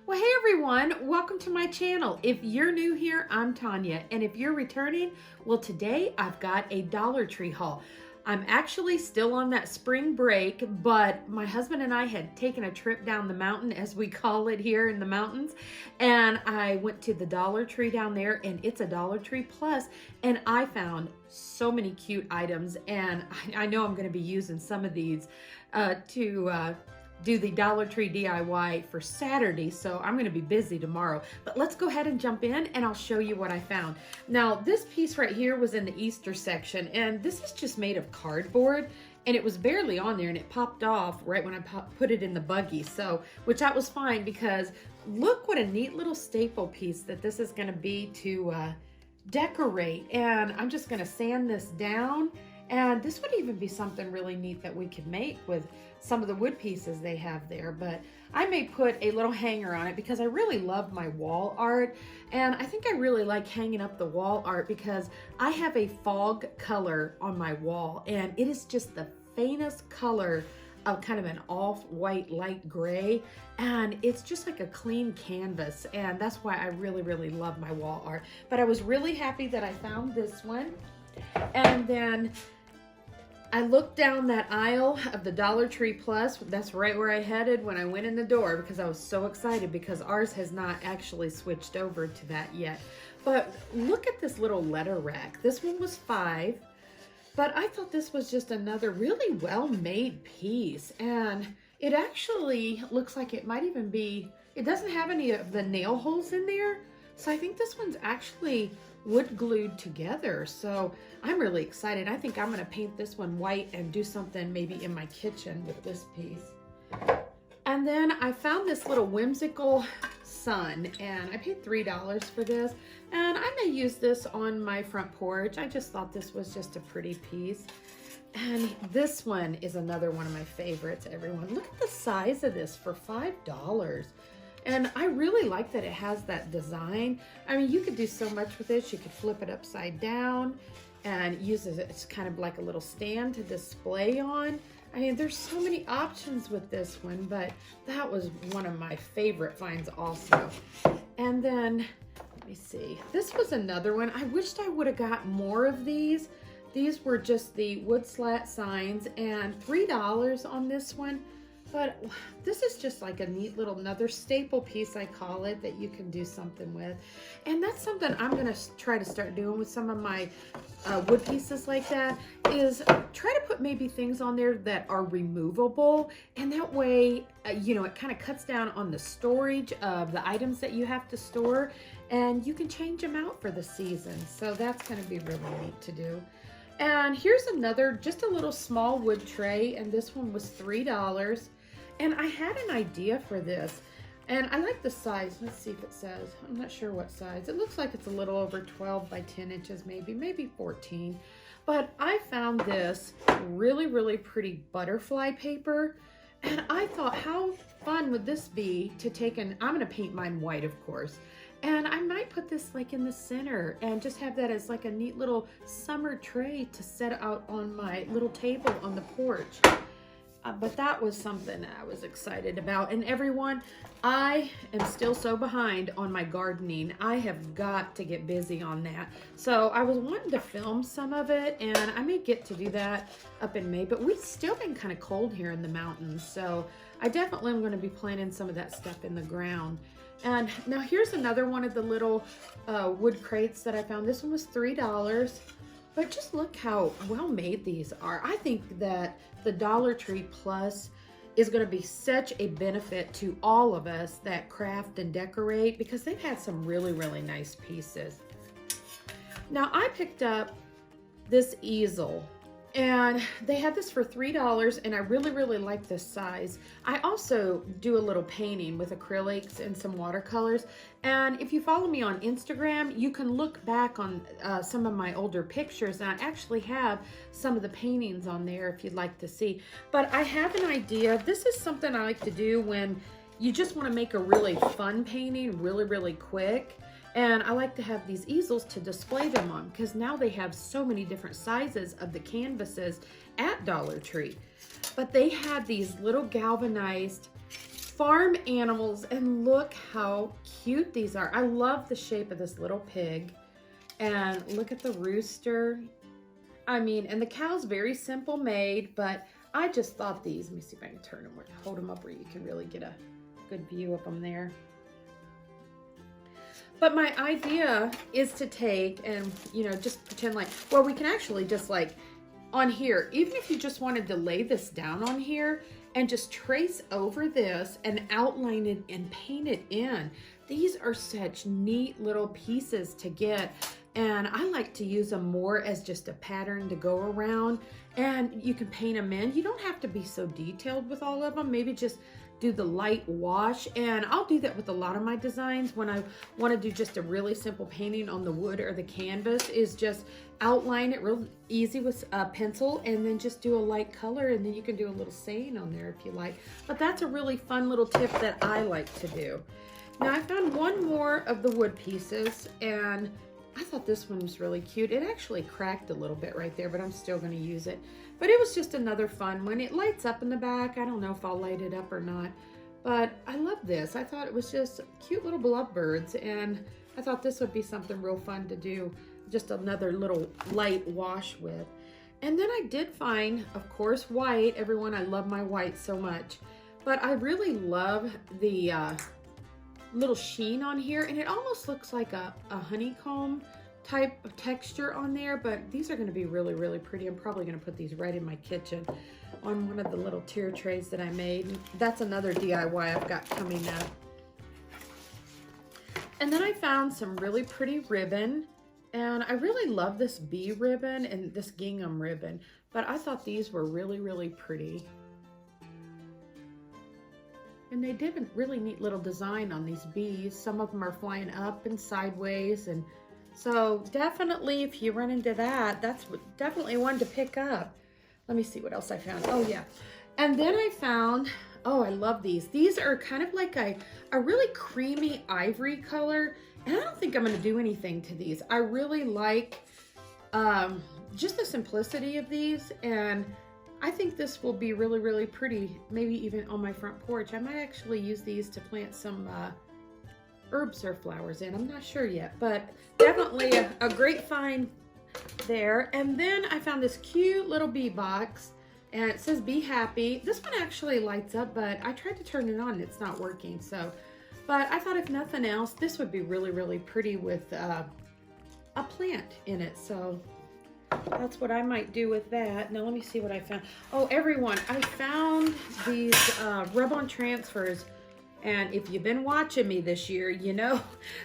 Well, hey everyone, welcome to my channel. If you're new here, I'm Tonya, and if you're returning, well, today I've got a Dollar Tree haul. I'm actually still on that spring break, but my husband and I had taken a trip down the mountain, as we call it here in the mountains, and I went to the Dollar Tree down there, and it's a Dollar Tree Plus, and I found so many cute items, and I know I'm going to be using some of these to do the Dollar Tree DIY for Saturday, so I'm going to be busy tomorrow. But let's go ahead and jump in and I'll show you what I found. Now, this piece right here was in the Easter section, and this is just made of cardboard, and it was barely on there, and it popped off right when I put it in the buggy, so, which that was fine, because look what a neat little staple piece that this is going to be to decorate. And I'm just going to sand this down. And this would even be something really neat that we could make with some of the wood pieces they have there. But I may put a little hanger on it because I really love my wall art. And I think I really like hanging up the wall art because I have a fog color on my wall. And it is just the faintest color of kind of an off-white light gray. And it's just like a clean canvas. And that's why I really, really love my wall art. But I was really happy that I found this one. And then I looked down that aisle of the Dollar Tree Plus. That's right where I headed when I went in the door because I was so excited because ours has not actually switched over to that yet. But look at this little letter rack. This one was $5, but I thought this was just another really well-made piece. And it actually looks like it might even be, it doesn't have any of the nail holes in there. So I think this one's actually wood glued together. So I'm really excited. I think I'm going to paint this one white and do something maybe in my kitchen with this piece. And then I found this little whimsical sun, and I paid $3 for this, and I may use this on my front porch. I just thought this was just a pretty piece. And this one is another one of my favorites, everyone. Look at the size of this for $5. And I really like that it has that design. I mean, you could do so much with this. You could flip it upside down and use it as kind of like a little stand to display on. I mean, there's so many options with this one, but that was one of my favorite finds also. And then, let me see. This was another one. I wished I would have got more of these. These were just the wood slat signs, and $3 on this one. But this is just like a neat little, another staple piece, I call it, that you can do something with. And that's something I'm going to try to start doing with some of my wood pieces like that, is try to put maybe things on there that are removable. And that way, you know, it kind of cuts down on the storage of the items that you have to store. And you can change them out for the season. So that's going to be really neat to do. And here's another, just a little small wood tray. And this one was $3. And I had an idea for this, and I like the size. Let's see if it says. I'm not sure what size. It looks like it's a little over 12 by 10 inches, maybe 14. But I found this really, really pretty butterfly paper, and I thought, how fun would this be to take I'm going to paint mine white, of course. And I might put this like in the center and just have that as like a neat little summer tray to set out on my little table on the porch. But that was something I was excited about. And everyone, I am still so behind on my gardening. I have got to get busy on that. So I was wanting to film some of it, and I may get to do that up in May, but we've still been kind of cold here in the mountains. So I definitely am going to be planting some of that stuff in the ground. And now here's another one of the little wood crates that I found. This one was $3. But just look how well made these are. I think that the Dollar Tree Plus is going to be such a benefit to all of us that craft and decorate, because they've had some really, really nice pieces. Now, I picked up this easel, and they had this for $3, and I really, really like this size. I also do a little painting with acrylics and some watercolors, and if you follow me on Instagram, you can look back on some of my older pictures, and I actually have some of the paintings on there if you'd like to see. But I have an idea. This is something I like to do when you just want to make a really fun painting really, really quick. And I like to have these easels to display them on, because now they have so many different sizes of the canvases at Dollar Tree. But they had these little galvanized farm animals, and look how cute these are. I love the shape of this little pig, and look at the rooster. I mean, and the cow's very simple made, but I just thought these, let me see if I can turn them, hold them up where you can really get a good view of them there. But my idea is to take and, you know, just pretend like, well, we can actually just like on here, even if you just wanted to lay this down on here and just trace over this and outline it and paint it in. These are such neat little pieces to get. And I like to use them more as just a pattern to go around, and you can paint them in. You don't have to be so detailed with all of them. Maybe just do the light wash, and I'll do that with a lot of my designs when I want to do just a really simple painting on the wood or the canvas, is just outline it real easy with a pencil and then just do a light color, and then you can do a little saying on there if you like. But that's a really fun little tip that I like to do. Now I found one more of the wood pieces, and I thought this one was really cute. It actually cracked a little bit right there, but I'm still going to use it. But it was just another fun one. It lights up in the back. I don't know if I'll light it up or not, but I love this. I thought it was just cute little lovebirds, and I thought this would be something real fun to do, just another little light wash with. And then I did find, of course, white. Everyone, I love my white so much, but I really love the little sheen on here, and it almost looks like a honeycomb type of texture on there, but these are going to be really, really pretty. I'm probably going to put these right in my kitchen on one of the little tier trays that I made. That's another DIY I've got coming up. And then I found some really pretty ribbon, and I really love this bee ribbon and this gingham ribbon, but I thought these were really, really pretty. And they did a really neat little design on these bees. Some of them are flying up and sideways, and so definitely if you run into that, that's definitely one to pick up. Let me see what else I found. Oh yeah, and then I found, oh, I love these. These are kind of like a really creamy ivory color, and I don't think I'm going to do anything to these. I really like just the simplicity of these, and I think this will be really, really pretty, maybe even on my front porch. I might actually use these to plant some herbs or flowers in. I'm not sure yet, but definitely a great find there. And then I found this cute little bee box, and it says be happy. This one actually lights up, but I tried to turn it on and it's not working. So, but I thought if nothing else, this would be really, really pretty with a plant in it. So that's what I might do with that. Now let me see what I found. Oh, everyone, I found these rub-on transfers. And if you've been watching me this year, you know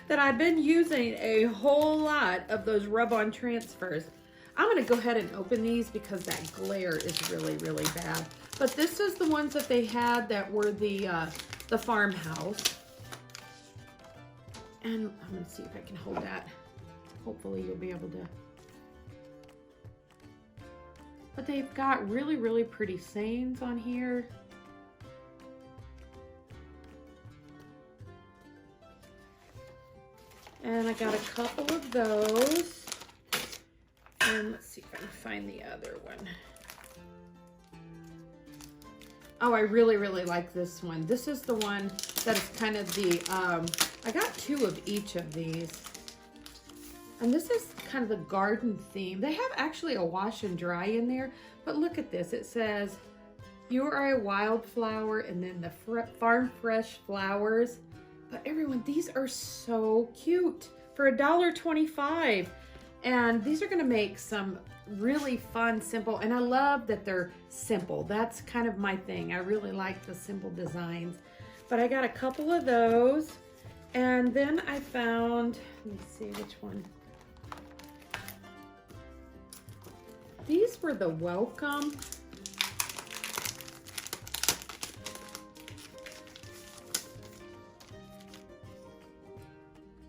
that I've been using a whole lot of those rub-on transfers. I'm gonna go ahead and open these because that glare is really, really bad. But this is the ones that they had that were the farmhouse. And I'm gonna see if I can hold that. Hopefully you'll be able to. But they've got really, really pretty sayings on here. And I got a couple of those. And let's see if I can find the other one. Oh, I really, really like this one. This is the one that is kind of the, I got two of each of these. And this is kind of the garden theme. They have actually a wash and dry in there, but look at this. It says, you are a wildflower, and then the farm fresh flowers. But everyone, these are so cute for $1.25. And these are gonna make some really fun, simple, and I love that they're simple. That's kind of my thing. I really like the simple designs. But I got a couple of those. And then I found, let me see which one. These were the welcome.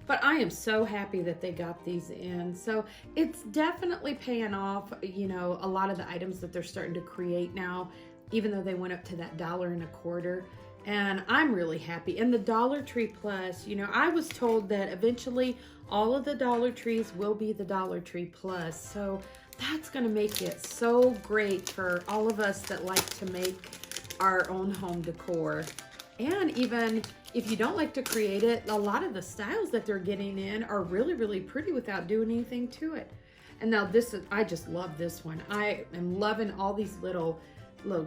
But I am so happy that they got these in. So it's definitely paying off, you know, a lot of the items that they're starting to create now, even though they went up to that $1.25. And I'm really happy. And the Dollar Tree Plus, you know, I was told that eventually all of the Dollar Trees will be the Dollar Tree Plus. So that's gonna make it so great for all of us that like to make our own home decor. And even if you don't like to create it, a lot of the styles that they're getting in are really, really pretty without doing anything to it. And now this is, I just love this one. I am loving all these little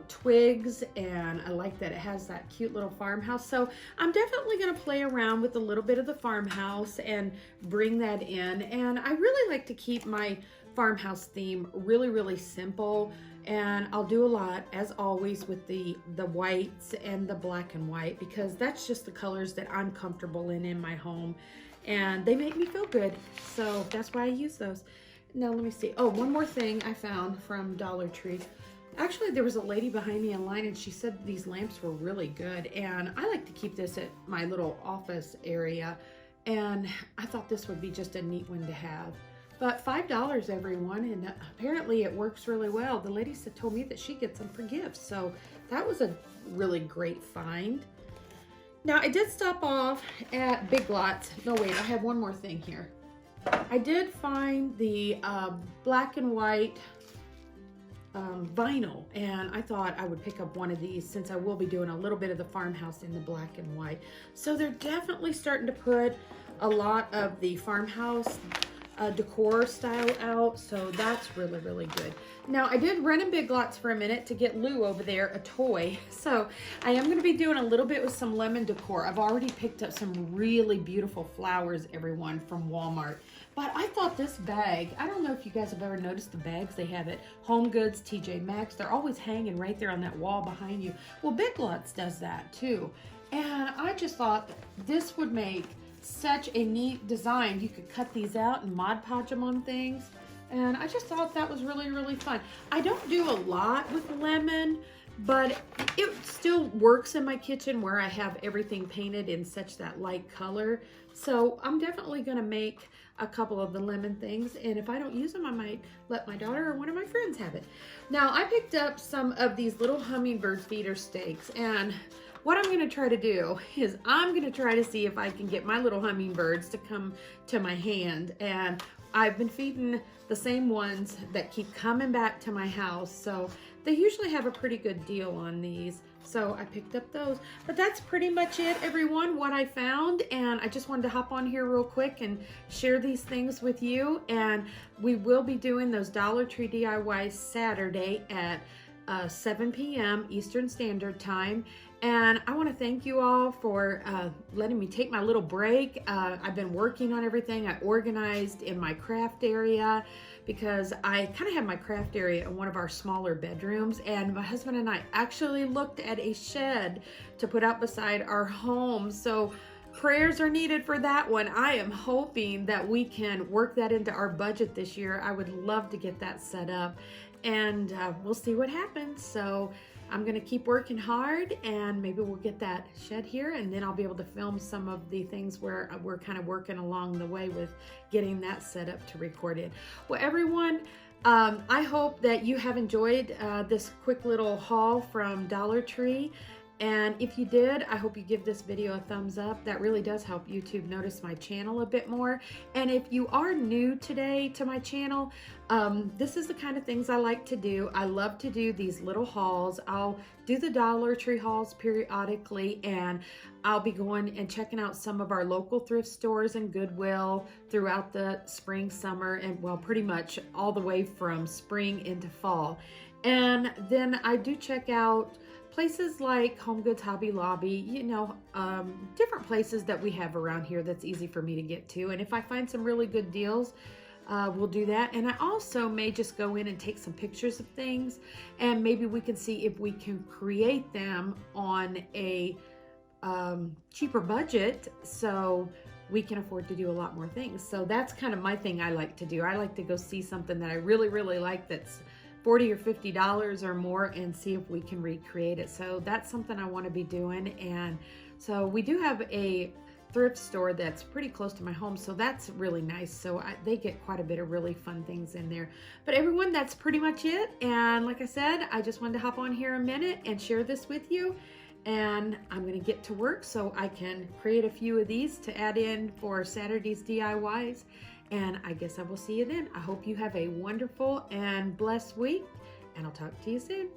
twigs, and I like that it has that cute little farmhouse. So I'm definitely going to play around with a little bit of the farmhouse and bring that in. And I really like to keep my farmhouse theme really, really simple. And I'll do a lot, as always, with the whites and the black and white, because that's just the colors that I'm comfortable in my home, and they make me feel good. So that's why I use those. Now let me see. Oh, one more thing I found from Dollar Tree. Actually, there was a lady behind me in line, and she said these lamps were really good, and I like to keep this at my little office area, and I thought this would be just a neat one to have. But $5, everyone, and apparently it works really well. The lady told me that she gets them for gifts, so that was a really great find. Now, I did stop off at Big Lots. No, wait, I have one more thing here. I did find the black and white vinyl, and I thought I would pick up one of these since I will be doing a little bit of the farmhouse in the black and white. So they're definitely starting to put a lot of the farmhouse decor style out, so that's really, really good. Now, I did run in Big Lots for a minute to get Lou over there a toy, so I am going to be doing a little bit with some lemon decor. I've already picked up some really beautiful flowers, everyone, from Walmart. But I thought this bag, I don't know if you guys have ever noticed the bags they have at Home Goods, TJ Maxx. They're always hanging right there on that wall behind you. Well, Big Lots does that too. And I just thought this would make such a neat design. You could cut these out and Mod Podge them on things. And I just thought that was really, really fun. I don't do a lot with lemon, but it still works in my kitchen where I have everything painted in such that light color. So I'm definitely gonna make a couple of the lemon things, and if I don't use them, I might let my daughter or one of my friends have it. Now, I picked up some of these little hummingbird feeder stakes, and what I'm gonna try to do is I'm gonna try to see if I can get my little hummingbirds to come to my hand. And I've been feeding the same ones that keep coming back to my house, so they usually have a pretty good deal on these. So I picked up those. But that's pretty much it, everyone, what I found. And I just wanted to hop on here real quick and share these things with you. And we will be doing those Dollar Tree DIYs Saturday at 7 p.m. Eastern Standard Time. And I want to thank you all for letting me take my little break. I've been working on everything. I organized in my craft area because I kind of have my craft area in one of our smaller bedrooms. And my husband and I actually looked at a shed to put out beside our home. So prayers are needed for that one. I am hoping that we can work that into our budget this year. I would love to get that set up, and we'll see what happens. So I'm gonna keep working hard, and maybe we'll get that shed here, and then I'll be able to film some of the things where we're kind of working along the way with getting that set up to record it. Well, everyone, I hope that you have enjoyed this quick little haul from Dollar Tree. And if you did, I hope you give this video a thumbs up. That really does help YouTube notice my channel a bit more. And if you are new today to my channel, this is the kind of things I like to do. I love to do these little hauls. I'll do the Dollar Tree hauls periodically, and I'll be going and checking out some of our local thrift stores and Goodwill throughout the spring, summer, and well, pretty much all the way from spring into fall. And then I do check out places like Home Goods, Hobby Lobby, you know, different places that we have around here that's easy for me to get to. And if I find some really good deals, we'll do that. And I also may just go in and take some pictures of things, and maybe we can see if we can create them on a cheaper budget so we can afford to do a lot more things. So that's kind of my thing I like to do. I like to go see something that I really, really like that's $40 or $50 or more and see if we can recreate it. So that's something I want to be doing. And so we do have a thrift store that's pretty close to my home, so that's really nice. So they get quite a bit of really fun things in there. But everyone, that's pretty much it. And like I said, I just wanted to hop on here a minute and share this with you. And I'm going to get to work so I can create a few of these to add in for Saturday's DIYs. And I guess I will see you then. I hope you have a wonderful and blessed week, and I'll talk to you soon.